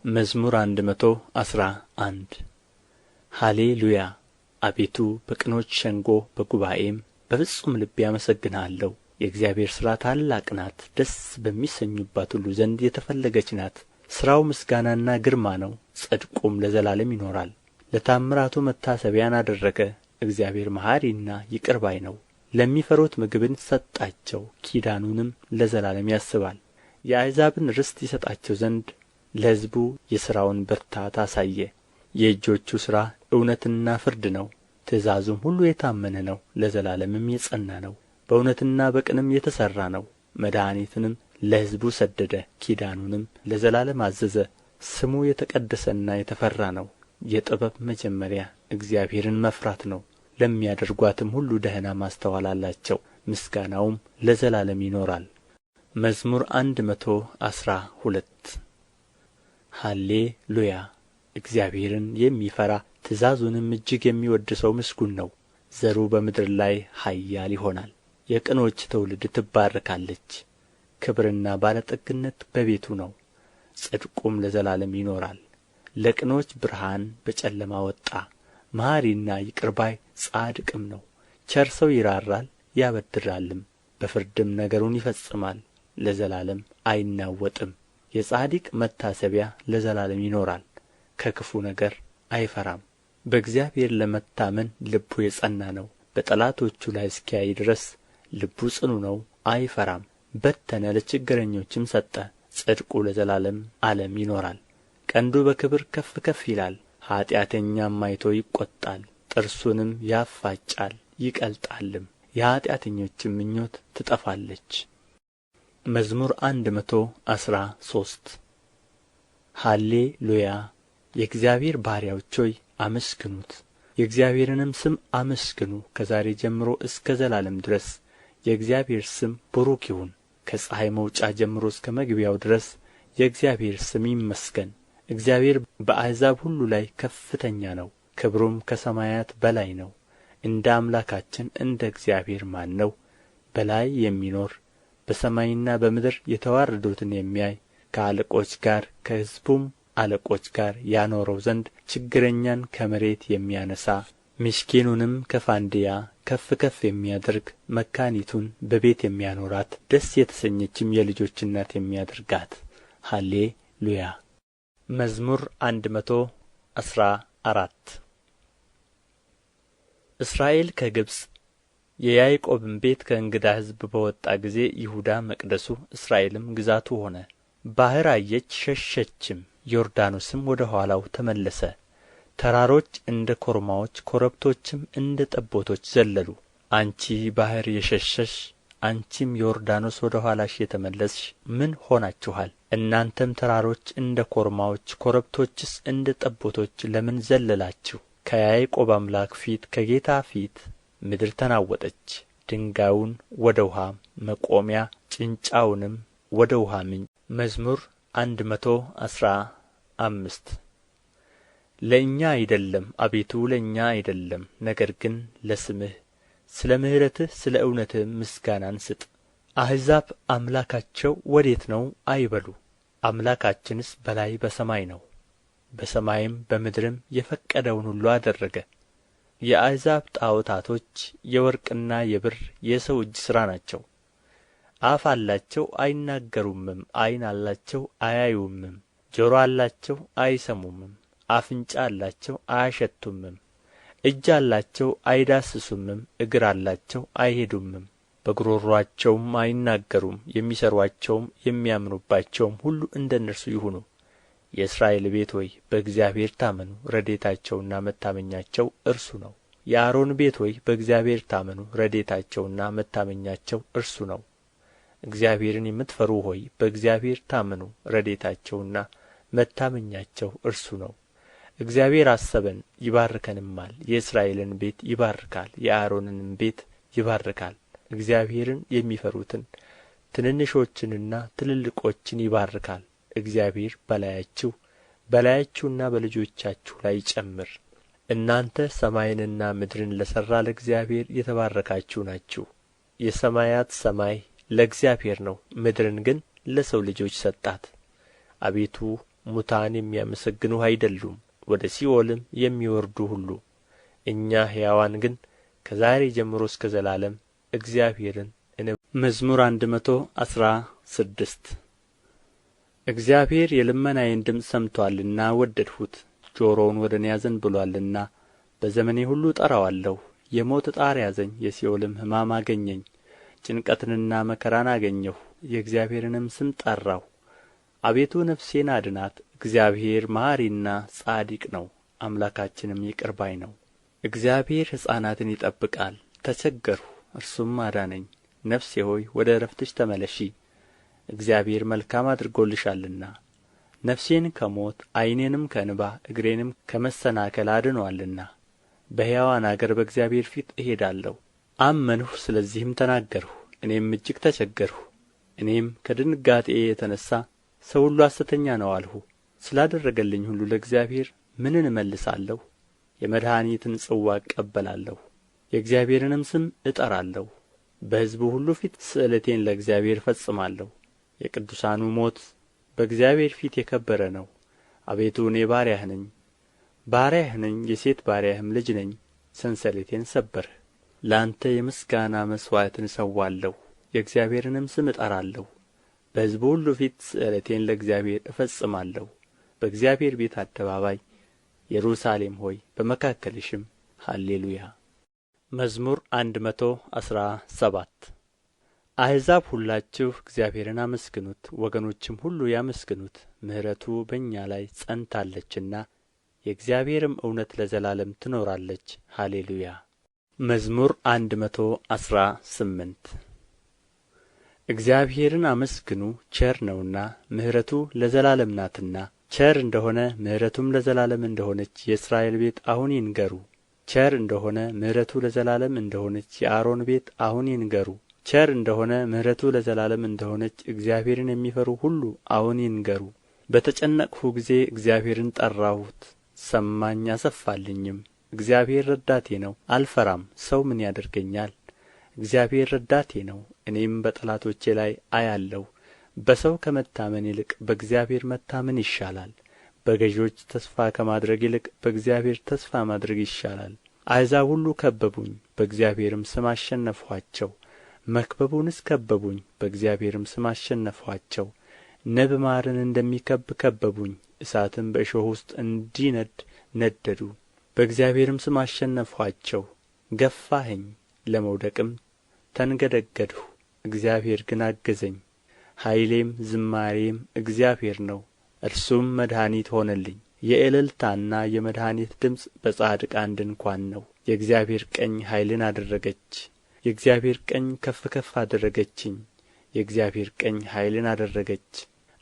መዝሙር መቶ አስራ አንድ ሃሌ ሉያ። አቤቱ በቅኖች ሸንጎ በጉባኤም በፍጹም ልቤ አመሰግንሃለሁ። የእግዚአብሔር ሥራ ታላቅ ናት፣ ደስ በሚሰኙባት ሁሉ ዘንድ የተፈለገች ናት። ሥራው ምስጋናና ግርማ ነው፣ ጽድቁም ለዘላለም ይኖራል። ለተአምራቱ መታሰቢያን አደረገ። እግዚአብሔር መሐሪና ይቅር ባይ ነው። ለሚፈሩት ምግብን ሰጣቸው፣ ኪዳኑንም ለዘላለም ያስባል። የአሕዛብን ርስት ይሰጣቸው ዘንድ ለሕዝቡ የሥራውን ብርታት አሳየ። የእጆቹ ሥራ እውነትና ፍርድ ነው፣ ትእዛዙም ሁሉ የታመነ ነው፣ ለዘላለምም የጸና ነው። በእውነትና በቅንም የተሠራ ነው። መድኃኒትንም ለሕዝቡ ሰደደ፣ ኪዳኑንም ለዘላለም አዘዘ። ስሙ የተቀደሰና የተፈራ ነው። የጥበብ መጀመሪያ እግዚአብሔርን መፍራት ነው። ለሚያደርጓትም ሁሉ ደኅና ማስተዋል አላቸው፣ ምስጋናውም ለዘላለም ይኖራል። መዝሙር መቶ አስራ ሁለት ሃሌ ሉያ። እግዚአብሔርን የሚፈራ ትእዛዙንም እጅግ የሚወድ ሰው ምስጉን ነው። ዘሩ በምድር ላይ ኃያል ይሆናል። የቅኖች ትውልድ ትባረካለች። ክብርና ባለጠግነት በቤቱ ነው፣ ጽድቁም ለዘላለም ይኖራል። ለቅኖች ብርሃን በጨለማ ወጣ። መሐሪና ይቅር ባይ ጻድቅም ነው። ቸር ሰው ይራራል ያበድራልም፣ በፍርድም ነገሩን ይፈጽማል፣ ለዘላለም አይናወጥም። የጻድቅ መታሰቢያ ለዘላለም ይኖራል፣ ከክፉ ነገር አይፈራም። በእግዚአብሔር ለመታመን ልቡ የጸና ነው። በጠላቶቹ ላይ እስኪያይ ድረስ ልቡ ጽኑ ነው፣ አይፈራም። በተነ ለችግረኞችም ሰጠ፣ ጽድቁ ለዘላለም ዓለም ይኖራል። ቀንዱ በክብር ከፍ ከፍ ይላል፣ ኀጢአተኛም አይቶ ይቈጣል፣ ጥርሱንም ያፋጫል ይቀልጣልም። የኀጢአተኞችም ምኞት ትጠፋለች። መዝሙር መቶ አስራ ሶስት ሃሌ ሉያ። የእግዚአብሔር ባሪያዎች ሆይ አመስግኑት፣ የእግዚአብሔርንም ስም አመስግኑ። ከዛሬ ጀምሮ እስከ ዘላለም ድረስ የእግዚአብሔር ስም ቡሩክ ይሁን። ከፀሐይ መውጫ ጀምሮ እስከ መግቢያው ድረስ የእግዚአብሔር ስም ይመስገን። እግዚአብሔር በአሕዛብ ሁሉ ላይ ከፍተኛ ነው፣ ክብሩም ከሰማያት በላይ ነው። እንደ አምላካችን እንደ እግዚአብሔር ማን ነው? በላይ የሚኖር በሰማይና በምድር የተዋረዱትን የሚያይ ከአለቆች ጋር ከሕዝቡም አለቆች ጋር ያኖረው ዘንድ ችግረኛን ከመሬት የሚያነሣ ምስኪኑንም ከፋንድያ ከፍ ከፍ የሚያደርግ መካኒቱን በቤት የሚያኖራት ደስ የተሰኘችም የልጆች እናት የሚያደርጋት። ሃሌ ሉያ። መዝሙር መቶ አስራ አራት እስራኤል ከግብጽ የያዕቆብም ቤት ከእንግዳ ሕዝብ በወጣ ጊዜ ይሁዳ መቅደሱ እስራኤልም ግዛቱ ሆነ። ባሕር አየች ሸሸችም፣ ዮርዳኖስም ወደ ኋላው ተመለሰ። ተራሮች እንደ ኮርማዎች ኮረብቶችም እንደ ጠቦቶች ዘለሉ። አንቺ ባሕር የሸሸሽ አንቺም ዮርዳኖስ ወደ ኋላሽ የተመለስሽ ምን ሆናችኋል? እናንተም ተራሮች እንደ ኮርማዎች ኮረብቶችስ እንደ ጠቦቶች ለምን ዘለላችሁ? ከያዕቆብ አምላክ ፊት ከጌታ ፊት ምድር ተናወጠች። ድንጋዩን ወደ ውኃ መቆሚያ ጭንጫውንም ወደ ውኃ ምንጭ። መዝሙር መቶ አስራ አምስት ለእኛ አይደለም አቤቱ ለእኛ አይደለም፣ ነገር ግን ለስምህ ስለ ምሕረትህ ስለ እውነትህም ምስጋናን ስጥ። አሕዛብ አምላካቸው ወዴት ነው አይበሉ፣ አምላካችንስ በላይ በሰማይ ነው። በሰማይም በምድርም የፈቀደውን ሁሉ አደረገ። የአሕዛብ ጣዖታቶች የወርቅና የብር የሰው እጅ ሥራ ናቸው። አፍ አላቸው አይናገሩምም፣ ዓይን አላቸው አያዩምም፣ ጆሮ አላቸው አይሰሙምም፣ አፍንጫ አላቸው አያሸቱምም፣ እጅ አላቸው አይዳስሱምም፣ እግር አላቸው አይሄዱምም፣ በጕሮሮአቸውም አይናገሩም። የሚሠሩአቸውም የሚያምኑባቸውም ሁሉ እንደ እነርሱ ይሁኑ። የእስራኤል ቤት ሆይ በእግዚአብሔር ታመኑ፣ ረድኤታቸውና መታመኛቸው እርሱ ነው። የአሮን ቤት ሆይ በእግዚአብሔር ታመኑ፣ ረድኤታቸውና መታመኛቸው እርሱ ነው። እግዚአብሔርን የምትፈሩ ሆይ በእግዚአብሔር ታመኑ፣ ረድኤታቸውና መታመኛቸው እርሱ ነው። እግዚአብሔር አሰበን ይባርከንማል፣ የእስራኤልን ቤት ይባርካል፣ የአሮንንም ቤት ይባርካል። እግዚአብሔርን የሚፈሩትን ትንንሾችንና ትልልቆችን ይባርካል። እግዚአብሔር በላያችሁና በልጆቻችሁ ላይ ይጨምር። እናንተ ሰማይንና ምድርን ለሠራ ለእግዚአብሔር የተባረካችሁ ናችሁ። የሰማያት ሰማይ ለእግዚአብሔር ነው፣ ምድርን ግን ለሰው ልጆች ሰጣት። አቤቱ ሙታን የሚያመሰግኑህ አይደሉም፣ ወደ ሲኦልም የሚወርዱ ሁሉ። እኛ ሕያዋን ግን ከዛሬ ጀምሮ እስከ ዘላለም እግዚአብሔርን መዝሙር 116 እግዚአብሔር የልመናዬን ድምፅ ሰምቶአልና ወደድሁት። ጆሮውን ወደ እኔ አዘንብሎአልና በዘመኔ ሁሉ እጠራዋለሁ። የሞት ጣር ያዘኝ፣ የሲኦልም ሕማም አገኘኝ። ጭንቀትንና መከራን አገኘሁ፣ የእግዚአብሔርንም ስም ጠራሁ። አቤቱ ነፍሴን አድናት። እግዚአብሔር መሐሪና ጻድቅ ነው፣ አምላካችንም ይቅር ባይ ነው። እግዚአብሔር ሕፃናትን ይጠብቃል። ተቸገርሁ፣ እርሱም አዳነኝ። ነፍሴ ሆይ ወደ ዕረፍትሽ ተመለሺ፣ እግዚአብሔር መልካም አድርጎልሻልና። ነፍሴን ከሞት ዓይኔንም ከእንባ እግሬንም ከመሰናከል አድኖአልና። በሕያዋን አገር በእግዚአብሔር ፊት እሄዳለሁ። አመንሁ፣ ስለዚህም ተናገርሁ። እኔም እጅግ ተቸገርሁ። እኔም ከድንጋጤዬ የተነሣ ሰው ሁሉ ሐሰተኛ ነው አልሁ። ስላደረገልኝ ሁሉ ለእግዚአብሔር ምንን እመልሳለሁ? የመድኃኒትን ጽዋ እቀበላለሁ፣ የእግዚአብሔርንም ስም እጠራለሁ። በሕዝቡ ሁሉ ፊት ስእለቴን ለእግዚአብሔር እፈጽማለሁ። የቅዱሳኑ ሞት በእግዚአብሔር ፊት የከበረ ነው። አቤቱ እኔ ባሪያህ ነኝ፣ የሴት ባሪያህም ልጅ ነኝ። ሰንሰለቴን ሰበርህ። ለአንተ የምስጋና መሥዋዕትን እሠዋለሁ፣ የእግዚአብሔርንም ስም እጠራለሁ። በሕዝቡ ሁሉ ፊት ስእለቴን ለእግዚአብሔር እፈጽማለሁ። በእግዚአብሔር ቤት አደባባይ ኢየሩሳሌም ሆይ በመካከልሽም ሃሌ ሉያ። መዝሙር 117 አሕዛብ ሁላችሁ እግዚአብሔርን አመስግኑት፣ ወገኖችም ሁሉ ያመስግኑት። ምሕረቱ በእኛ ላይ ጸንታለችና የእግዚአብሔርም እውነት ለዘላለም ትኖራለች። ሃሌ ሉያ። መዝሙር 118 እግዚአብሔርን አመስግኑ፣ ቸር ነውና ምሕረቱ ለዘላለም ናትና። ቸር እንደሆነ ምሕረቱም ለዘላለም እንደሆነች የእስራኤል ቤት አሁን ይንገሩ። ቸር እንደሆነ ምሕረቱ ለዘላለም እንደሆነች የአሮን ቤት አሁን ይንገሩ። ቸር እንደሆነ ምሕረቱ ለዘላለም እንደሆነች እግዚአብሔርን የሚፈሩ ሁሉ አሁን ይንገሩ። በተጨነቅሁ ጊዜ እግዚአብሔርን ጠራሁት፣ ሰማኝ አሰፋልኝም። እግዚአብሔር ረዳቴ ነው፣ አልፈራም። ሰው ምን ያደርገኛል? እግዚአብሔር ረዳቴ ነው፣ እኔም በጠላቶቼ ላይ አያለሁ። በሰው ከመታመን ይልቅ በእግዚአብሔር መታመን ይሻላል። በገዦች ተስፋ ከማድረግ ይልቅ በእግዚአብሔር ተስፋ ማድረግ ይሻላል። አሕዛብ ሁሉ ከበቡኝ፣ በእግዚአብሔርም ስም አሸነፍኋቸው። መክበቡንስ ከበቡኝ፣ በእግዚአብሔርም ስም አሸነፍኋቸው። ንብ ማርን እንደሚከብ ከበቡኝ፣ እሳትም በእሾህ ውስጥ እንዲነድ ነደዱ። በእግዚአብሔርም ስም አሸነፍኋቸው። ገፋኸኝ፣ ለመውደቅም ተንገደገድሁ። እግዚአብሔር ግን አገዘኝ። ኃይሌም ዝማሬም እግዚአብሔር ነው፣ እርሱም መድኃኒት ሆነልኝ። የእልልታና የመድኃኒት ድምፅ በጻድቃን ድንኳን ነው። የእግዚአብሔር ቀኝ ኃይልን አደረገች። የእግዚአብሔር ቀኝ ከፍ ከፍ አደረገችኝ። የእግዚአብሔር ቀኝ ኃይልን አደረገች።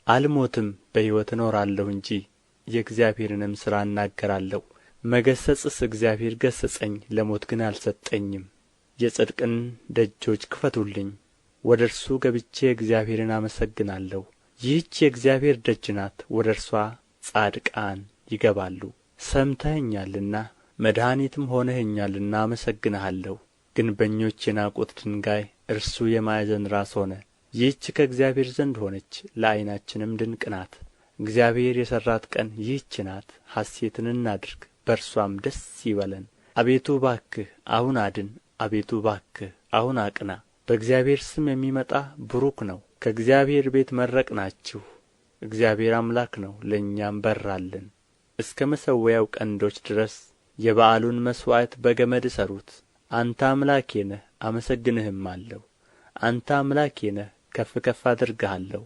አልሞትም፣ በሕይወት እኖራለሁ እንጂ የእግዚአብሔርንም ሥራ እናገራለሁ። መገሠጽስ እግዚአብሔር ገሠጸኝ፣ ለሞት ግን አልሰጠኝም። የጽድቅን ደጆች ክፈቱልኝ፣ ወደ እርሱ ገብቼ እግዚአብሔርን አመሰግናለሁ። ይህች የእግዚአብሔር ደጅ ናት፣ ወደ እርሷ ጻድቃን ይገባሉ። ሰምተኸኛልና መድኃኒትም ሆነኸኛልና አመሰግንሃለሁ። ግንበኞች የናቁት ድንጋይ እርሱ የማዕዘን ራስ ሆነ። ይህች ከእግዚአብሔር ዘንድ ሆነች፣ ለዓይናችንም ድንቅ ናት። እግዚአብሔር የሠራት ቀን ይህች ናት። ሐሴትን እናድርግ፣ በእርሷም ደስ ይበለን። አቤቱ እባክህ አሁን አድን፣ አቤቱ እባክህ አሁን አቅና። በእግዚአብሔር ስም የሚመጣ ቡሩክ ነው። ከእግዚአብሔር ቤት መረቅናችሁ። እግዚአብሔር አምላክ ነው፣ ለእኛም በራልን። እስከ መሠዊያው ቀንዶች ድረስ የበዓሉን መሥዋዕት በገመድ እሰሩት። አንተ አምላኬ ነህ፣ አመሰግንህማለሁ። አንተ አምላኬ ነህ፣ ከፍ ከፍ አደርግሃለሁ።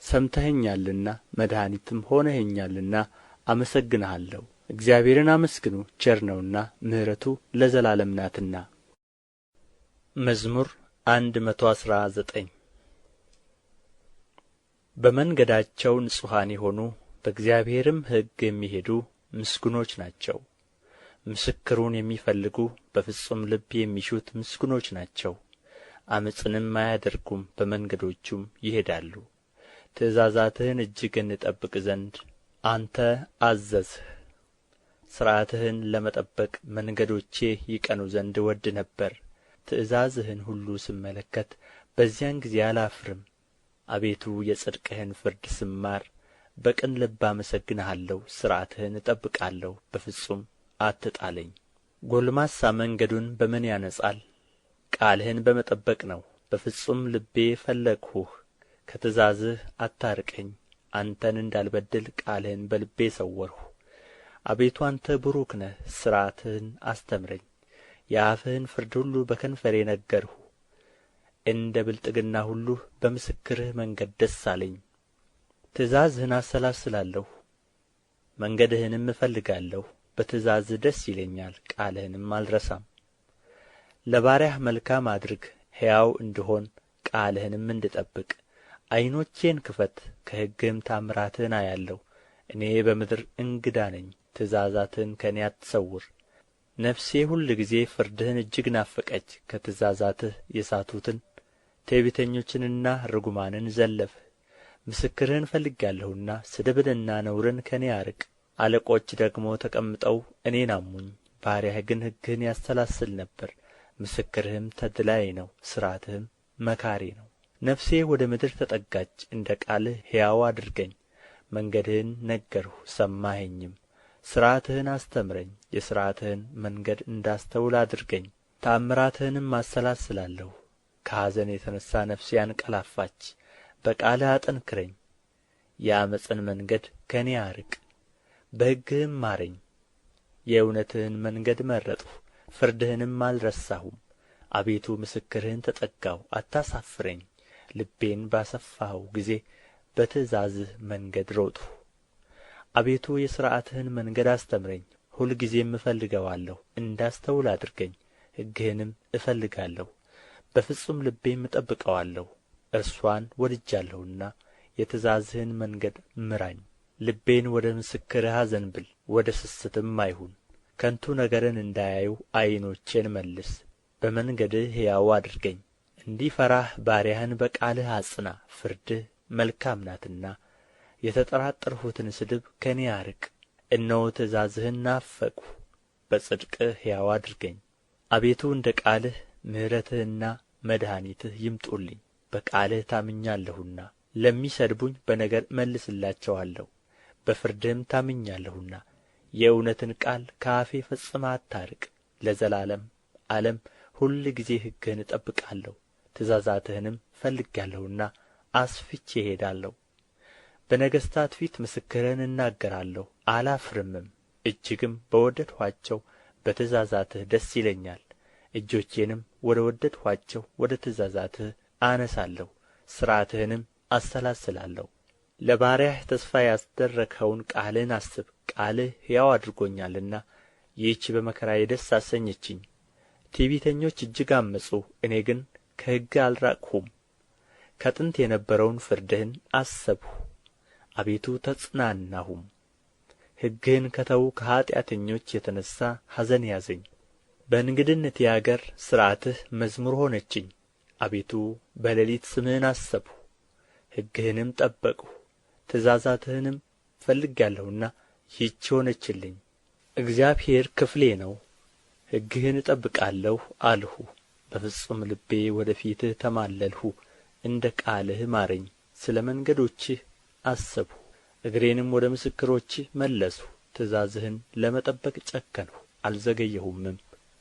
ሰምተኸኛልና መድኃኒትም ሆነኸኛልና አመሰግንሃለሁ። እግዚአብሔርን አመስግኑ፣ ቸር ነውና ምሕረቱ ለዘላለም ናትና። መዝሙር 119 በመንገዳቸው ንጹሐን የሆኑ በእግዚአብሔርም ሕግ የሚሄዱ ምስጉኖች ናቸው። ምስክሩን የሚፈልጉ በፍጹም ልብ የሚሹት ምስጉኖች ናቸው። ዓመፅንም አያደርጉም፣ በመንገዶቹም ይሄዳሉ። ትእዛዛትህን እጅግ እንጠብቅ ዘንድ አንተ አዘዝህ። ሥርዓትህን ለመጠበቅ መንገዶቼ ይቀኑ ዘንድ እወድ ነበር። ትእዛዝህን ሁሉ ስመለከት በዚያን ጊዜ አላፍርም። አቤቱ የጽድቅህን ፍርድ ስማር በቅን ልብ አመሰግንሃለሁ። ሥርዓትህን እጠብቃለሁ፣ በፍጹም አትጣለኝ። ጕልማሳ መንገዱን በምን ያነጻል? ቃልህን በመጠበቅ ነው። በፍጹም ልቤ ፈለግሁህ፣ ከትእዛዝህ አታርቀኝ። አንተን እንዳልበድል ቃልህን በልቤ ሰወርሁ። አቤቱ አንተ ቡሩክ ነህ፣ ሥርዓትህን አስተምረኝ። የአፍህን ፍርድ ሁሉ በከንፈሬ ነገርሁ። እንደ ብልጥግና ሁሉ በምስክርህ መንገድ ደስ አለኝ። ትእዛዝህን አሰላስላለሁ፣ መንገድህንም እፈልጋለሁ። በትእዛዝህ ደስ ይለኛል፣ ቃልህንም አልረሳም። ለባሪያህ መልካም አድርግ፣ ሕያው እንድሆን ቃልህንም እንድጠብቅ። ዓይኖቼን ክፈት፣ ከሕግህም ተአምራትህን አያለሁ። እኔ በምድር እንግዳ ነኝ፣ ትእዛዛትህን ከእኔ አትሰውር። ነፍሴ ሁልጊዜ ፍርድህን እጅግ ናፈቀች። ከትእዛዛትህ የሳቱትን ትዕቢተኞችንና ርጉማንን ዘለፍህ። ምስክርህን ፈልጌአለሁና ስድብንና ነውርን ከእኔ አርቅ። አለቆች ደግሞ ተቀምጠው እኔን አሙኝ። ባሪያህ ግን ሕግህን ያሰላስል ነበር። ምስክርህም ተድላዬ ነው፣ ሥርዓትህም መካሬ ነው። ነፍሴ ወደ ምድር ተጠጋች፣ እንደ ቃልህ ሕያው አድርገኝ። መንገድህን ነገርሁ ሰማኸኝም። ሥርዓትህን አስተምረኝ፣ የሥርዓትህን መንገድ እንዳስተውል አድርገኝ። ተአምራትህንም አሰላስላለሁ። ከኀዘን የተነሣ ነፍሴ አንቀላፋች። በቃልህ አጠንክረኝ፣ የዓመፅን መንገድ ከእኔ አርቅ። በሕግህም ማረኝ። የእውነትህን መንገድ መረጥሁ፣ ፍርድህንም አልረሳሁም። አቤቱ ምስክርህን ተጠጋሁ፣ አታሳፍረኝ። ልቤን ባሰፋኸው ጊዜ በትእዛዝህ መንገድ ሮጥሁ። አቤቱ የሥርዓትህን መንገድ አስተምረኝ፣ ሁልጊዜም እፈልገዋለሁ። እንዳስተውል አድርገኝ፣ ሕግህንም እፈልጋለሁ። በፍጹም ልቤም እጠብቀዋለሁ። እርሷን ወድጃለሁና የትእዛዝህን መንገድ ምራኝ። ልቤን ወደ ምስክርህ አዘንብል፣ ወደ ስስትም አይሁን። ከንቱ ነገርን እንዳያዩ ዓይኖቼን መልስ። በመንገድህ ሕያው አድርገኝ። እንዲፈራህ ባሪያህን በቃልህ አጽና። ፍርድህ መልካም ናትና የተጠራጠርሁትን ስድብ ከእኔ አርቅ። እነሆ ትእዛዝህን ናፈቅሁ፣ በጽድቅህ ሕያው አድርገኝ። አቤቱ እንደ ቃልህ ምሕረትህና መድኃኒትህ ይምጡልኝ። በቃልህ ታምኛለሁና ለሚሰድቡኝ በነገር እመልስላቸዋለሁ። በፍርድህም ታምኛለሁና የእውነትን ቃል ከአፌ ፈጽመህ አታርቅ። ለዘላለም ዓለም ሁልጊዜ ሕግህን እጠብቃለሁ። ትእዛዛትህንም ፈልጌአለሁና አስፍቼ እሄዳለሁ። በነገሥታት ፊት ምስክርህን እናገራለሁ አላፍርምም። እጅግም በወደድኋቸው በትእዛዛትህ ደስ ይለኛል። እጆቼንም ወደ ወደድኋቸው ወደ ትእዛዛትህ አነሳለሁ። ሥርዓትህንም አሰላስላለሁ። ለባሪያህ ተስፋ ያስደረግኸውን ቃልህን አስብ። ቃልህ ሕያው አድርጎኛልና ይህች በመከራዬ ደስ አሰኘችኝ። ትዕቢተኞች እጅግ ዐመፁ፣ እኔ ግን ከሕግህ አልራቅሁም። ከጥንት የነበረውን ፍርድህን አሰብሁ፣ አቤቱ ተጽናናሁም። ሕግህን ከተዉ ከኃጢአተኞች የተነሣ ኀዘን ያዘኝ። በእንግድነቴ አገር ሥርዓትህ መዝሙር ሆነችኝ። አቤቱ በሌሊት ስምህን አሰብሁ፣ ሕግህንም ጠበቅሁ። ትእዛዛትህንም ፈልጌአለሁና ይህች ሆነችልኝ። እግዚአብሔር ክፍሌ ነው፣ ሕግህን እጠብቃለሁ አልሁ። በፍጹም ልቤ ወደ ፊትህ ተማለልሁ። እንደ ቃልህ ማረኝ። ስለ መንገዶችህ አሰብሁ፣ እግሬንም ወደ ምስክሮችህ መለስሁ። ትእዛዝህን ለመጠበቅ ጨከንሁ፣ አልዘገየሁምም።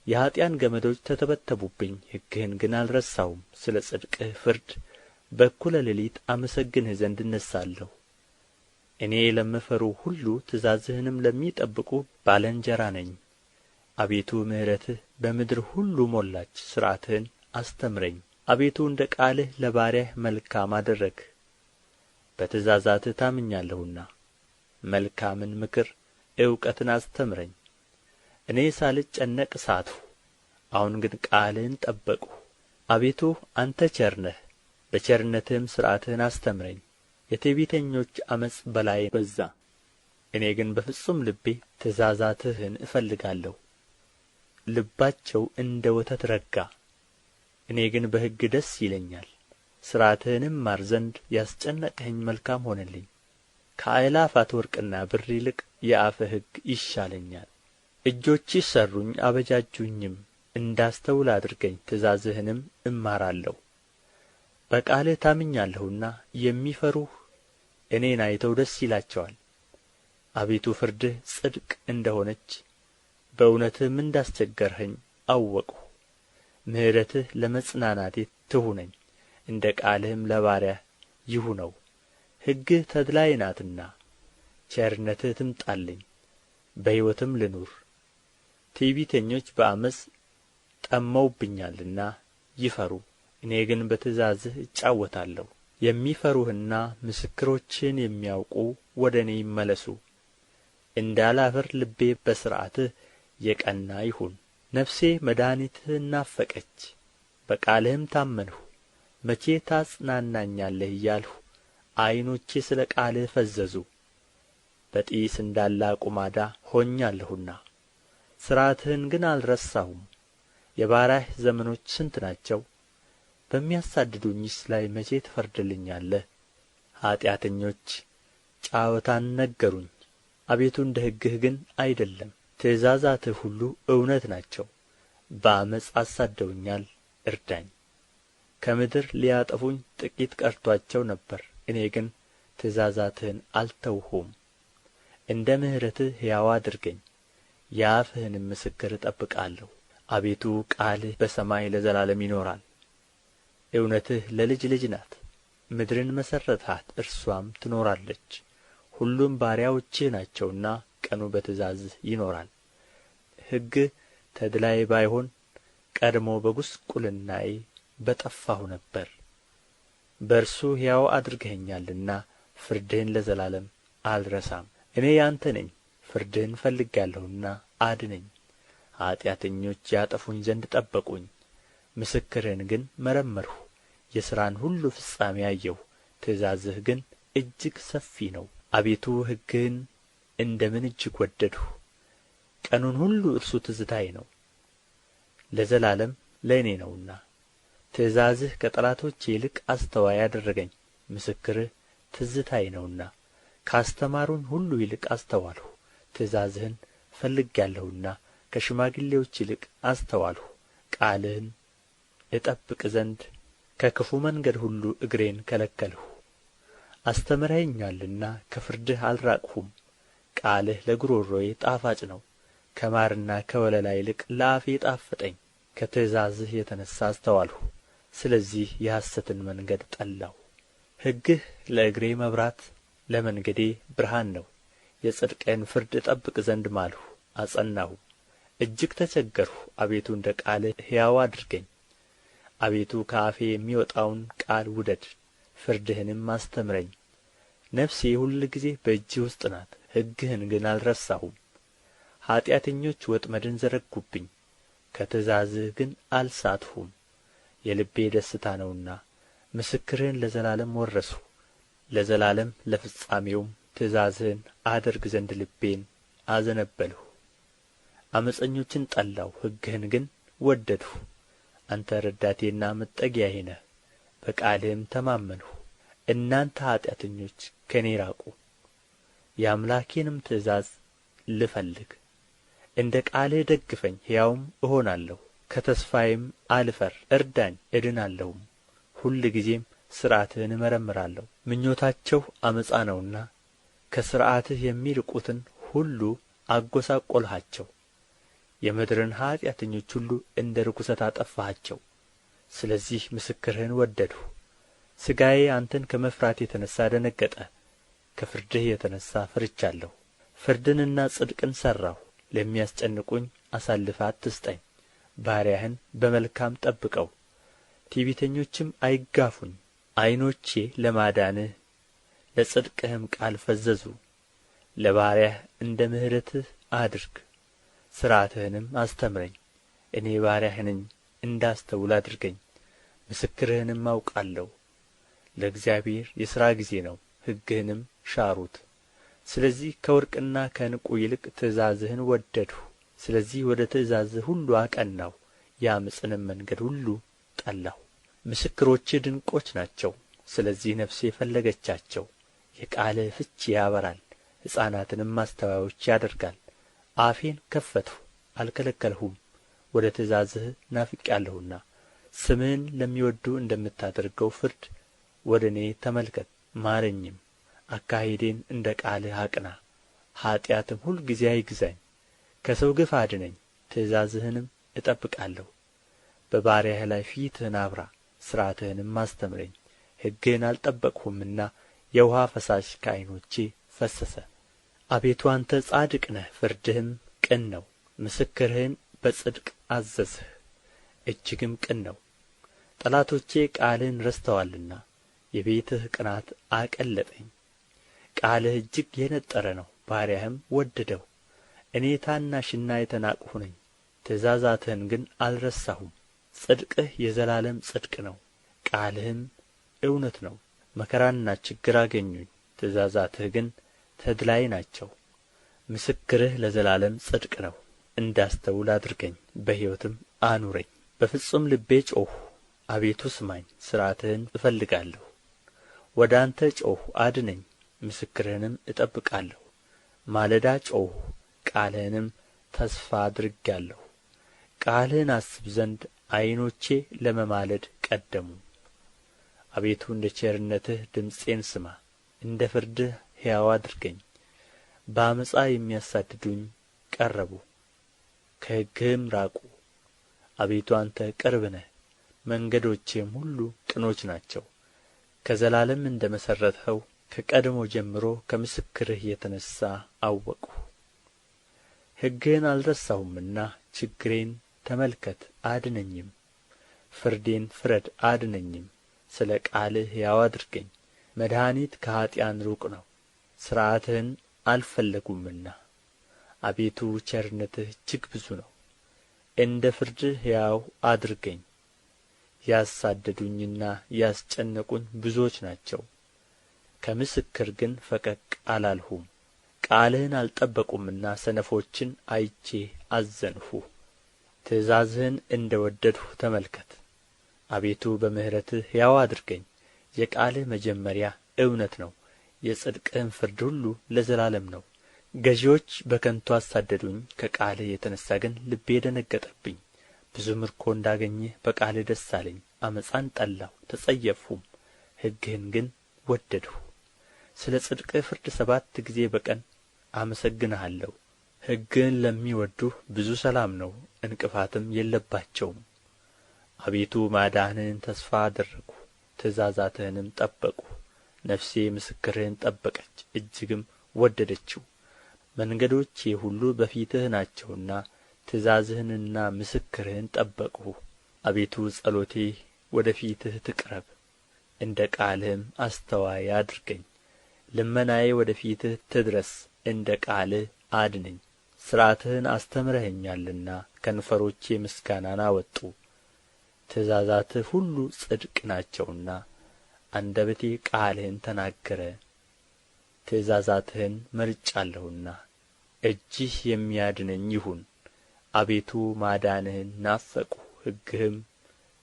የኀጥኣን ገመዶች ተተበተቡብኝ፣ ሕግህን ግን አልረሳሁም። ስለ ጽድቅህ ፍርድ በእኩለ ሌሊት አመሰግንህ ዘንድ እነሣለሁ። እኔ ለሚፈሩህ ሁሉ ትእዛዝህንም ለሚጠብቁ ባልንጀራ ነኝ። አቤቱ ምሕረትህ በምድር ሁሉ ሞላች። ሥርዓትህን አስተምረኝ። አቤቱ እንደ ቃልህ ለባሪያህ መልካም አደረግህ። በትእዛዛትህ ታምኛለሁና መልካምን ምክር እውቀትን አስተምረኝ። እኔ ሳልጨነቅ ሳትሁ፣ አሁን ግን ቃልህን ጠበቅሁ። አቤቱ አንተ ቸር ነህ፣ በቸርነትህም ሥርዓትህን አስተምረኝ። የትዕቢተኞች ዓመፅ በላዬ በዛ፣ እኔ ግን በፍጹም ልቤ ትእዛዛትህን እፈልጋለሁ። ልባቸው እንደ ወተት ረጋ፣ እኔ ግን በሕግ ደስ ይለኛል። ሥርዓትህንም እማር ዘንድ ያስጨነቅኸኝ መልካም ሆነልኝ። ከአእላፋት ወርቅና ብር ይልቅ የአፍህ ሕግ ይሻለኛል። እጆችህ ሠሩኝ አበጃጁኝም፣ እንዳስተውል አድርገኝ፣ ትእዛዝህንም እማራለሁ። በቃልህ ታምኛለሁና የሚፈሩህ እኔን አይተው ደስ ይላቸዋል። አቤቱ ፍርድህ ጽድቅ እንደ ሆነች በእውነትህም እንዳስቸገርኸኝ አወቅሁ። ምሕረትህ ለመጽናናቴ ትሁነኝ፣ እንደ ቃልህም ለባሪያህ ይሁነው። ሕግህ ተድላዬ ናትና ቸርነትህ ትምጣልኝ፣ በሕይወትም ልኑር። ትዕቢተኞች በዓመፅ ጠመውብኛልና ይፈሩ፣ እኔ ግን በትእዛዝህ እጫወታለሁ። የሚፈሩህና ምስክሮችህን የሚያውቁ ወደ እኔ ይመለሱ። እንዳላፍር ልቤ በሥርዓትህ የቀና ይሁን። ነፍሴ መድኃኒትህን ናፈቀች፣ በቃልህም ታመንሁ። መቼ ታጽናናኛለህ እያልሁ ዐይኖቼ ስለ ቃልህ ፈዘዙ። በጢስ እንዳለ አቁማዳ ሆኛለሁና ሥርዓትህን ግን አልረሳሁም። የባሪያህ ዘመኖች ስንት ናቸው? በሚያሳድዱኝስ ላይ መቼ ትፈርድልኛለህ? ኀጢአተኞች ጫወታን ነገሩኝ፣ አቤቱ እንደ ሕግህ ግን አይደለም። ትእዛዛትህ ሁሉ እውነት ናቸው። በዓመፅ አሳድደውኛል፣ እርዳኝ። ከምድር ሊያጠፉኝ ጥቂት ቀርቶአቸው ነበር፣ እኔ ግን ትእዛዛትህን አልተውሁም። እንደ ምሕረትህ ሕያው አድርገኝ፣ የአፍህንም ምስክር እጠብቃለሁ። አቤቱ ቃልህ በሰማይ ለዘላለም ይኖራል። እውነትህ ለልጅ ልጅ ናት። ምድርን መሠረትሃት፣ እርስዋም ትኖራለች። ሁሉም ባሪያዎችህ ናቸውና ቀኑ በትእዛዝህ ይኖራል። ሕግህ ተድላዬ ባይሆን ቀድሞ በጕስቍልናዬ በጠፋሁ ነበር። በእርሱ ሕያው አድርገኸኛልና ፍርድህን ለዘላለም አልረሳም። እኔ ያንተ ነኝ፣ ፍርድህን ፈልጌአለሁና አድነኝ። ኀጢአተኞች ያጠፉኝ ዘንድ ጠበቁኝ፣ ምስክርህን ግን መረመርሁ። የሥራን ሁሉ ፍጻሜ አየሁ፣ ትእዛዝህ ግን እጅግ ሰፊ ነው። አቤቱ ሕግህን እንደ ምን እጅግ ወደድሁ! ቀኑን ሁሉ እርሱ ትዝታዬ ነው፣ ለዘላለም ለእኔ ነውና። ትእዛዝህ ከጠላቶቼ ይልቅ አስተዋይ አደረገኝ፣ ምስክርህ ትዝታዬ ነውና። ካስተማሩኝ ሁሉ ይልቅ አስተዋልሁ፣ ትእዛዝህን ፈልጌአለሁና ከሽማግሌዎች ይልቅ አስተዋልሁ። ቃልህን እጠብቅ ዘንድ ከክፉ መንገድ ሁሉ እግሬን ከለከልሁ። አስተምረኸኛልና ከፍርድህ አልራቅሁም። ቃልህ ለጕሮሮዬ ጣፋጭ ነው፣ ከማርና ከወለላ ይልቅ ለአፌ ጣፈጠኝ። ከትእዛዝህ የተነሣ አስተዋልሁ፣ ስለዚህ የሐሰትን መንገድ ጠላሁ። ሕግህ ለእግሬ መብራት ለመንገዴ ብርሃን ነው። የጽድቅህን ፍርድ እጠብቅ ዘንድ ማልሁ አጸናሁ። እጅግ ተቸገርሁ፣ አቤቱ እንደ ቃልህ ሕያው አድርገኝ። አቤቱ ከአፌ የሚወጣውን ቃል ውደድ፣ ፍርድህንም አስተምረኝ። ነፍሴ ሁልጊዜ በእጅህ ውስጥ ናት፣ ሕግህን ግን አልረሳሁም። ኀጢአተኞች ወጥመድን ዘረጉብኝ፣ ከትእዛዝህ ግን አልሳትሁም። የልቤ ደስታ ነውና ምስክርህን ለዘላለም ወረስሁ። ለዘላለም ለፍጻሜውም ትእዛዝህን አደርግ ዘንድ ልቤን አዘነበልሁ። ዓመፀኞችን ጠላሁ፣ ሕግህን ግን ወደድሁ። አንተ ረዳቴና መጠጊያዬ ነህ፣ በቃልህም ተማመንሁ። እናንተ ኀጢአተኞች ከእኔ ራቁ፣ የአምላኬንም ትእዛዝ ልፈልግ። እንደ ቃልህ ደግፈኝ፣ ሕያውም እሆናለሁ። ከተስፋዬም አልፈር፣ እርዳኝ እድናለሁም። ሁልጊዜም ሥርዓትህን እመረምራለሁ። ምኞታቸው ዓመፃ ነውና ከሥርዓትህ የሚርቁትን ሁሉ አጐሳቈልሃቸው። የምድርን ኃጢአተኞች ሁሉ እንደ ርኵሰት አጠፋሃቸው። ስለዚህ ምስክርህን ወደድሁ። ሥጋዬ አንተን ከመፍራት የተነሣ ደነገጠ፣ ከፍርድህ የተነሣ ፈርቻለሁ። ፍርድንና ጽድቅን ሠራሁ፣ ለሚያስጨንቁኝ አሳልፈህ አትስጠኝ። ባሪያህን በመልካም ጠብቀው፣ ትዕቢተኞችም አይጋፉኝ። ዐይኖቼ ለማዳንህ ለጽድቅህም ቃል ፈዘዙ። ለባሪያህ እንደ ምሕረትህ አድርግ፣ ሥርዓትህንም አስተምረኝ። እኔ ባሪያህ ነኝ፣ እንዳስተውል አድርገኝ። ምስክርህንም አውቃለሁ። ለእግዚአብሔር የሥራ ጊዜ ነው፣ ሕግህንም ሻሩት። ስለዚህ ከወርቅና ከዕንቍ ይልቅ ትእዛዝህን ወደድሁ። ስለዚህ ወደ ትእዛዝህ ሁሉ አቀናሁ፣ የዓመፅንም መንገድ ሁሉ ጠላሁ። ምስክሮችህ ድንቆች ናቸው፣ ስለዚህ ነፍሴ ፈለገቻቸው። የቃልህ ፍቺ ያበራል፣ ሕፃናትንም አስተዋዮች ያደርጋል። አፌን ከፈትሁ አልከለከልሁም፣ ወደ ትእዛዝህ ናፍቄአለሁና። ስምህን ለሚወድዱ እንደምታደርገው ፍርድ ወደ እኔ ተመልከት፣ ማረኝም። አካሄዴን እንደ ቃልህ አቅና። ኀጢአትም ሁልጊዜ አይግዛኝ። ከሰው ግፍ አድነኝ፣ ትእዛዝህንም እጠብቃለሁ። በባሪያህ ላይ ፊትህን አብራ፣ ሥርዓትህንም አስተምረኝ። ሕግህን አልጠበቅሁምና የውኃ ፈሳሽ ከዓይኖቼ ፈሰሰ። አቤቱ አንተ ጻድቅ ነህ፣ ፍርድህም ቅን ነው። ምስክርህን በጽድቅ አዘዝህ፣ እጅግም ቅን ነው። ጠላቶቼ ቃልህን ረስተዋልና የቤትህ ቅንዓት አቀለጠኝ። ቃልህ እጅግ የነጠረ ነው፣ ባሪያህም ወደደው። እኔ ታናሽና የተናቅሁ ነኝ፣ ትእዛዛትህን ግን አልረሳሁም። ጽድቅህ የዘላለም ጽድቅ ነው፣ ቃልህም እውነት ነው። መከራና ችግር አገኙኝ፣ ትእዛዛትህ ግን ተድላዬ ናቸው። ምስክርህ ለዘላለም ጽድቅ ነው። እንዳስተውል አድርገኝ፣ በሕይወትም አኑረኝ። በፍጹም ልቤ ጮኽሁ፣ አቤቱ ስማኝ፣ ሥርዓትህን እፈልጋለሁ። ወደ አንተ ጮኽሁ፣ አድነኝ፣ ምስክርህንም እጠብቃለሁ። ማለዳ ጮኽሁ፣ ቃልህንም ተስፋ አድርጌአለሁ። ቃልህን አስብ ዘንድ ዓይኖቼ ለመማለድ ቀደሙ። አቤቱ እንደ ቸርነትህ ድምፄን ስማ፣ እንደ ፍርድህ ሕያው አድርገኝ። በዓመፃ የሚያሳድዱኝ ቀረቡ፣ ከሕግህም ራቁ። አቤቱ አንተ ቅርብ ነህ፣ መንገዶቼም ሁሉ ቅኖች ናቸው። ከዘላለም እንደ መሠረትኸው ከቀድሞ ጀምሮ ከምስክርህ የተነሣ አወቅሁ። ሕግህን አልረሳሁምና ችግሬን ተመልከት አድነኝም። ፍርዴን ፍረድ አድነኝም። ስለ ቃልህ ሕያው አድርገኝ። መድኃኒት ከኀጥኣን ሩቅ ነው፣ ሥርዓትህን አልፈለጉምና። አቤቱ ቸርነትህ እጅግ ብዙ ነው፣ እንደ ፍርድህ ሕያው አድርገኝ። ያሳደዱኝና ያስጨነቁኝ ብዙዎች ናቸው፣ ከምስክር ግን ፈቀቅ አላልሁም። ቃልህን አልጠበቁምና ሰነፎችን አይቼ አዘንሁ። ትእዛዝህን እንደ ወደድሁ ተመልከት። አቤቱ በምሕረትህ ሕያው አድርገኝ። የቃልህ መጀመሪያ እውነት ነው፣ የጽድቅህም ፍርድ ሁሉ ለዘላለም ነው። ገዢዎች በከንቱ አሳደዱኝ፣ ከቃልህ የተነሣ ግን ልቤ ደነገጠብኝ። ብዙ ምርኮ እንዳገኘህ በቃልህ ደስ አለኝ። ዓመፃን ጠላሁ ተጸየፍሁም፣ ሕግህን ግን ወደድሁ። ስለ ጽድቅህ ፍርድ 7 ጊዜ በቀን አመሰግንሃለሁ። ሕግህን ለሚወድዱህ ብዙ ሰላም ነው፣ እንቅፋትም የለባቸውም። አቤቱ ማዳንህን ተስፋ አደረግሁ፣ ትእዛዛትህንም ጠበቅሁ። ነፍሴ ምስክርህን ጠበቀች፣ እጅግም ወደደችው። መንገዶቼ ሁሉ በፊትህ ናቸውና ትእዛዝህንና ምስክርህን ጠበቅሁ። አቤቱ ጸሎቴ ወደ ፊትህ ትቅረብ፣ እንደ ቃልህም አስተዋይ አድርገኝ። ልመናዬ ወደ ፊትህ ትድረስ፣ እንደ ቃልህ አድነኝ። ሥርዓትህን አስተምረኸኛልና ከንፈሮቼ ምስጋናን አወጡ። ትእዛዛትህ ሁሉ ጽድቅ ናቸውና አንደበቴ ቃልህን ተናገረ። ትእዛዛትህን መርጫለሁና እጅህ የሚያድነኝ ይሁን። አቤቱ ማዳንህን ናፈቅሁ፣ ሕግህም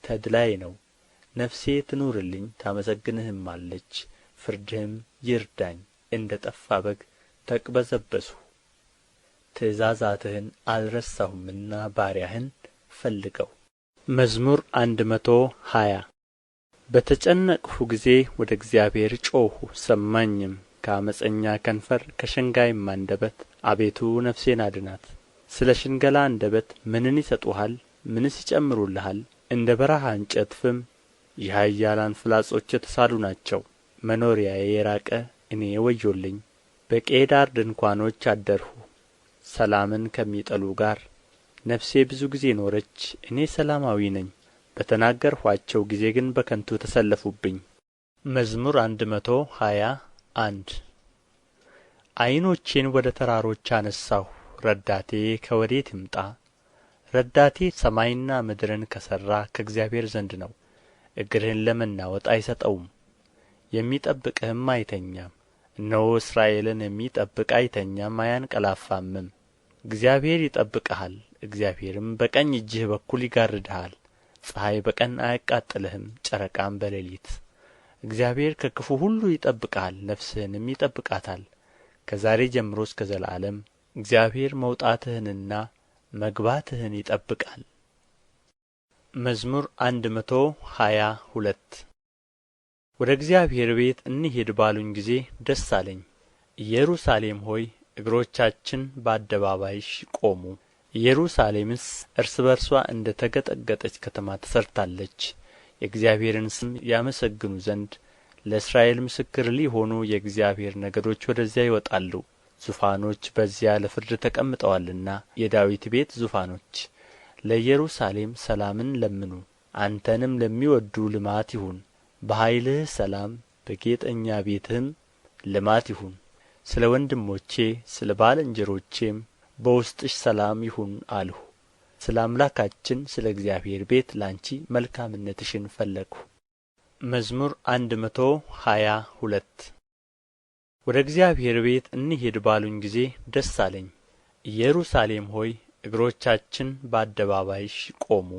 ተድላዬ ነው። ነፍሴ ትኑርልኝ ታመሰግንህማለች፣ ፍርድህም ይርዳኝ። እንደ ጠፋ በግ ተቅበዘበዝሁ፣ ትእዛዛትህን አልረሳሁምና ባሪያህን ፈልገው። መዝሙር 120 በተጨነቅሁ ጊዜ ወደ እግዚአብሔር ጮኽሁ፣ ሰማኝም። ከዓመፀኛ ከንፈር ከሸንጋይም አንደበት አቤቱ ነፍሴን አድናት። ስለ ሽንገላ አንደበት ምንን ይሰጡሃል? ምንስ ይጨምሩልሃል? እንደ በረሃ እንጨት ፍም የኃያላን ፍላጾች የተሳሉ ናቸው። መኖሪያዬ የራቀ እኔ ወዮልኝ። በቄዳር ድንኳኖች አደርሁ፣ ሰላምን ከሚጠሉ ጋር። ነፍሴ ብዙ ጊዜ ኖረች፣ እኔ ሰላማዊ ነኝ። በተናገርኋቸው ጊዜ ግን በከንቱ ተሰለፉብኝ። መዝሙር 121 ዓይኖቼን ወደ ተራሮች አነሣሁ፣ ረዳቴ ከወዴት ይምጣ? ረዳቴ ሰማይና ምድርን ከሠራ ከእግዚአብሔር ዘንድ ነው። እግርህን ለመናወጥ አይሰጠውም፣ የሚጠብቅህም አይተኛም። እነሆ እስራኤልን የሚጠብቅ አይተኛም አያንቀላፋምም። እግዚአብሔር ይጠብቅሃል፣ እግዚአብሔርም በቀኝ እጅህ በኩል ይጋርድሃል። ፀሐይ በቀን አያቃጥልህም፣ ጨረቃም በሌሊት። እግዚአብሔር ከክፉ ሁሉ ይጠብቅሃል፣ ነፍስህንም ይጠብቃታል። ከዛሬ ጀምሮ እስከ ዘላለም እግዚአብሔር መውጣትህንና መግባትህን ይጠብቃል። መዝሙር 122 ወደ እግዚአብሔር ቤት እንሂድ ባሉኝ ጊዜ ደስ አለኝ። ኢየሩሳሌም ሆይ እግሮቻችን በአደባባይሽ ቆሙ። ኢየሩሳሌምስ እርስ በርሷ እንደ ተገጠገጠች ከተማ ተሠርታለች። የእግዚአብሔርን ስም ያመሰግኑ ዘንድ ለእስራኤል ምስክር ሊሆኑ የእግዚአብሔር ነገዶች ወደዚያ ይወጣሉ። ዙፋኖች በዚያ ለፍርድ ተቀምጠዋልና የዳዊት ቤት ዙፋኖች። ለኢየሩሳሌም ሰላምን ለምኑ፣ አንተንም ለሚወድዱ ልማት ይሁን። በኃይልህ ሰላም፣ በጌጠኛ ቤትህም ልማት ይሁን። ስለ ወንድሞቼ ስለ ባልንጀሮቼም በውስጥሽ ሰላም ይሁን አልሁ። ስለ አምላካችን ስለ እግዚአብሔር ቤት ላንቺ መልካምነትሽን ፈለግሁ። መዝሙር 122 ወደ እግዚአብሔር ቤት እንሂድ ባሉኝ ጊዜ ደስ አለኝ። ኢየሩሳሌም ሆይ እግሮቻችን በአደባባይሽ ቆሙ።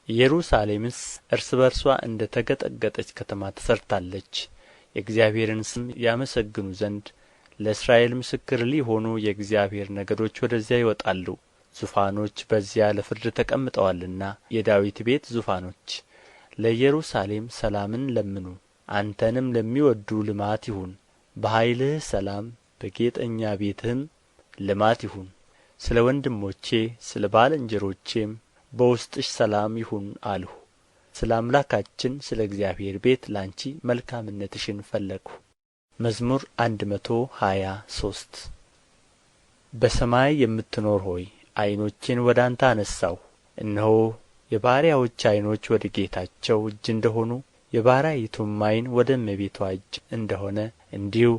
ኢየሩሳሌምስ እርስ በርሷ እንደ ተገጠገጠች ከተማ ተሠርታለች። የእግዚአብሔርን ስም ያመሰግኑ ዘንድ ለእስራኤል ምስክር ሊሆኑ የእግዚአብሔር ነገዶች ወደዚያ ይወጣሉ። ዙፋኖች በዚያ ለፍርድ ተቀምጠዋልና የዳዊት ቤት ዙፋኖች። ለኢየሩሳሌም ሰላምን ለምኑ፣ አንተንም ለሚወድዱ ልማት ይሁን። በኃይልህ ሰላም፣ በጌጠኛ ቤትህም ልማት ይሁን። ስለ ወንድሞቼ ስለ ባልንጀሮቼም በውስጥሽ ሰላም ይሁን አልሁ። ስለ አምላካችን ስለ እግዚአብሔር ቤት ላንቺ መልካምነትሽን ፈለግሁ። መዝሙር 123 በሰማይ የምትኖር ሆይ ዓይኖቼን ወደ አንተ አነሣሁ። እነሆ የባሪያዎች ዓይኖች ወደ ጌታቸው እጅ እንደ ሆኑ የባሪያይቱም ዓይን ወደ እመቤቷ እጅ እንደ ሆነ እንዲሁ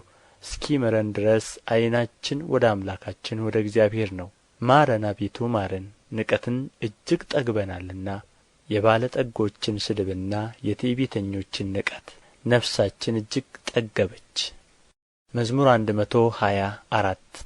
እስኪምረን ድረስ ዓይናችን ወደ አምላካችን ወደ እግዚአብሔር ነው። ማረን አቤቱ ማረን፣ ንቀትን እጅግ ጠግበናልና። የባለጠጎችን ስድብና የትዕቢተኞችን ንቀት ነፍሳችን እጅግ ጠገበች። መዝሙር 124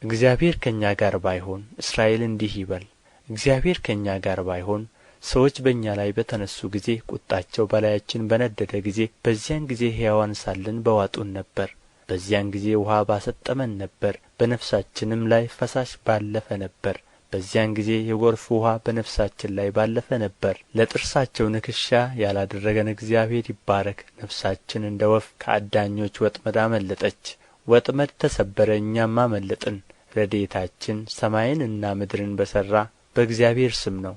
እግዚአብሔር ከእኛ ጋር ባይሆን፣ እስራኤል እንዲህ ይበል፣ እግዚአብሔር ከእኛ ጋር ባይሆን፣ ሰዎች በእኛ ላይ በተነሡ ጊዜ፣ ቁጣቸው በላያችን በነደደ ጊዜ፣ በዚያን ጊዜ ሕያዋን ሳለን በዋጡን ነበር። በዚያን ጊዜ ውኃ ባሰጠመን ነበር፣ በነፍሳችንም ላይ ፈሳሽ ባለፈ ነበር። በዚያን ጊዜ የጐርፍ ውኃ በነፍሳችን ላይ ባለፈ ነበር። ለጥርሳቸው ንክሻ ያላደረገን እግዚአብሔር ይባረክ። ነፍሳችን እንደ ወፍ ከአዳኞች ወጥመድ አመለጠች። ወጥመድ ተሰበረ፣ እኛም አመለጥን። ረድኤታችን ሰማይንና ምድርን በሠራ በእግዚአብሔር ስም ነው።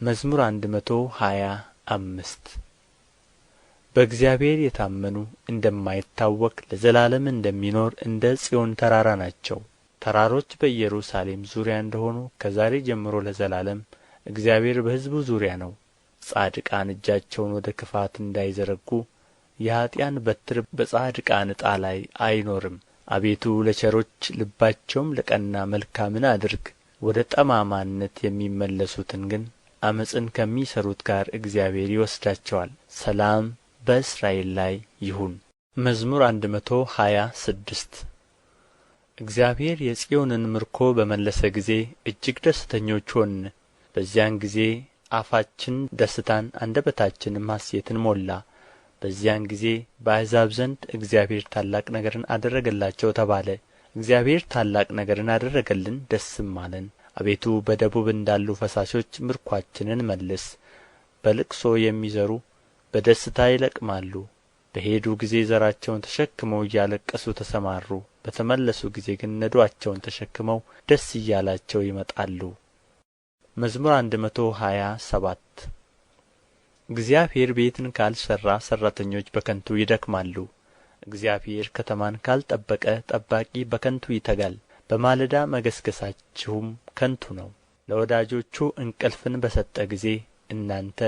መዝሙር 125 በእግዚአብሔር የታመኑ እንደማይታወክ ለዘላለም እንደሚኖር እንደ ጽዮን ተራራ ናቸው። ተራሮች በኢየሩሳሌም ዙሪያ እንደሆኑ ከዛሬ ጀምሮ ለዘላለም እግዚአብሔር በሕዝቡ ዙሪያ ነው። ጻድቃን እጃቸውን ወደ ክፋት እንዳይዘረጉ የኀጥኣን በትር በጻድቃን ዕጣ ላይ አይኖርም። አቤቱ ለቸሮች ልባቸውም ለቀና መልካምን አድርግ። ወደ ጠማማነት የሚመለሱትን ግን ዓመፅን ከሚሠሩት ጋር እግዚአብሔር ይወስዳቸዋል። ሰላም በእስራኤል ላይ ይሁን። መዝሙር 126 እግዚአብሔር የጽዮንን ምርኮ በመለሰ ጊዜ እጅግ ደስተኞች ሆንን። በዚያን ጊዜ አፋችን ደስታን አንደበታችንም ሐሴትን ሞላ። በዚያን ጊዜ በአሕዛብ ዘንድ እግዚአብሔር ታላቅ ነገርን አደረገላቸው ተባለ። እግዚአብሔር ታላቅ ነገርን አደረገልን፣ ደስም አለን። አቤቱ በደቡብ እንዳሉ ፈሳሾች ምርኮአችንን መልስ። በልቅሶ የሚዘሩ በደስታ ይለቅማሉ። በሄዱ ጊዜ ዘራቸውን ተሸክመው እያለቀሱ ተሰማሩ። በተመለሱ ጊዜ ግን ነዶአቸውን ተሸክመው ደስ እያላቸው ይመጣሉ። መዝሙር 127 እግዚአብሔር ቤትን ካልሠራ ሠራተኞች በከንቱ ይደክማሉ። እግዚአብሔር ከተማን ካልጠበቀ ጠባቂ በከንቱ ይተጋል። በማለዳ መገስገሳችሁም ከንቱ ነው። ለወዳጆቹ እንቅልፍን በሰጠ ጊዜ እናንተ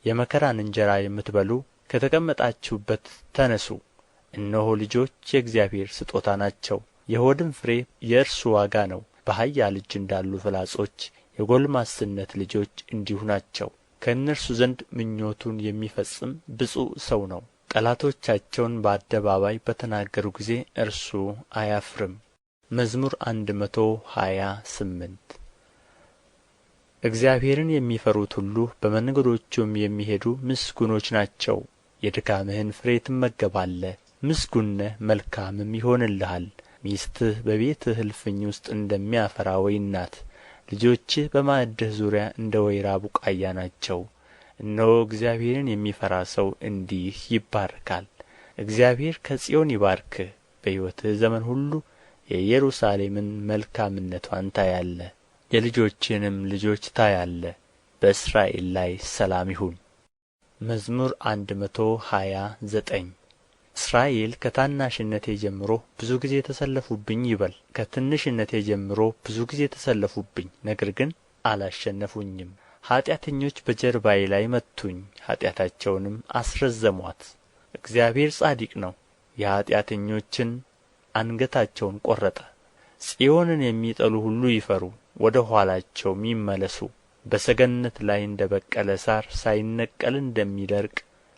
የመከራን እንጀራ የምትበሉ ከተቀመጣችሁበት ተነሡ። እነሆ ልጆች የእግዚአብሔር ስጦታ ናቸው፣ የሆድም ፍሬ የእርሱ ዋጋ ነው። በኃያል እጅ እንዳሉ ፍላጾች የጐልማስነት ልጆች እንዲሁ ናቸው። ከእነርሱ ዘንድ ምኞቱን የሚፈጽም ብፁዕ ሰው ነው። ጠላቶቻቸውን በአደባባይ በተናገሩ ጊዜ እርሱ አያፍርም። መዝሙር 128 እግዚአብሔርን የሚፈሩት ሁሉ በመንገዶቹም የሚሄዱ ምስጉኖች ናቸው። የድካምህን ፍሬ ትመገባለህ፣ ምስጉን ነህ፣ መልካምም ይሆንልሃል። ሚስትህ በቤትህ እልፍኝ ውስጥ እንደሚያፈራ ወይን ናት። ልጆችህ በማዕድህ ዙሪያ እንደ ወይራ ቡቃያ ናቸው። እነሆ እግዚአብሔርን የሚፈራ ሰው እንዲህ ይባረካል። እግዚአብሔር ከጽዮን ይባርክህ፣ በሕይወትህ ዘመን ሁሉ የኢየሩሳሌምን መልካምነትዋን ታያለህ፣ የልጆችህንም ልጆች ታያለህ። በእስራኤል ላይ ሰላም ይሁን። መዝሙር 129 እስራኤል ከታናሽነቴ ጀምሮ ብዙ ጊዜ ተሰለፉብኝ ይበል። ከትንሽነቴ ጀምሮ ብዙ ጊዜ ተሰለፉብኝ፣ ነገር ግን አላሸነፉኝም። ኀጢአተኞች በጀርባዬ ላይ መቱኝ፣ ኀጢአታቸውንም አስረዘሟት። እግዚአብሔር ጻድቅ ነው፣ የኀጢአተኞችን አንገታቸውን ቈረጠ። ጽዮንን የሚጠሉ ሁሉ ይፈሩ፣ ወደ ኋላቸውም ይመለሱ። በሰገነት ላይ እንደ በቀለ ሣር ሳይነቀል እንደሚደርቅ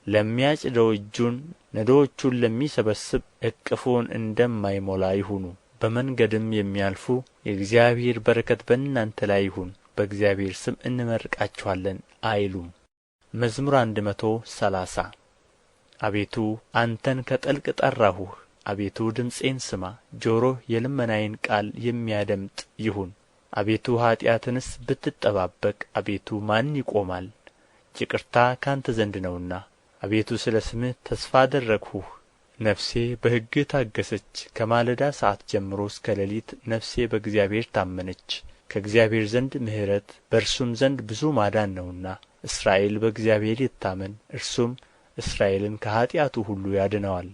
ለሚያጭደው እጁን ነዶዎቹን ለሚሰበስብ እቅፉን እንደማይሞላ ይሁኑ። በመንገድም የሚያልፉ የእግዚአብሔር በረከት በእናንተ ላይ ይሁን፣ በእግዚአብሔር ስም እንመርቃችኋለን አይሉም። መዝሙር 130 አቤቱ አንተን ከጥልቅ ጠራሁህ። አቤቱ ድምፄን ስማ፣ ጆሮህ የልመናዬን ቃል የሚያደምጥ ይሁን። አቤቱ ኀጢአትንስ ብትጠባበቅ፣ አቤቱ ማን ይቆማል? ይቅርታ ካንተ ዘንድ ነውና። አቤቱ ስለ ስምህ ተስፋ አደረግሁህ። ነፍሴ በሕግህ ታገሰች። ከማለዳ ሰዓት ጀምሮ እስከ ሌሊት ነፍሴ በእግዚአብሔር ታመነች። ከእግዚአብሔር ዘንድ ምሕረት በእርሱም ዘንድ ብዙ ማዳን ነውና። እስራኤል በእግዚአብሔር ይታመን፣ እርሱም እስራኤልን ከኀጢአቱ ሁሉ ያድነዋል።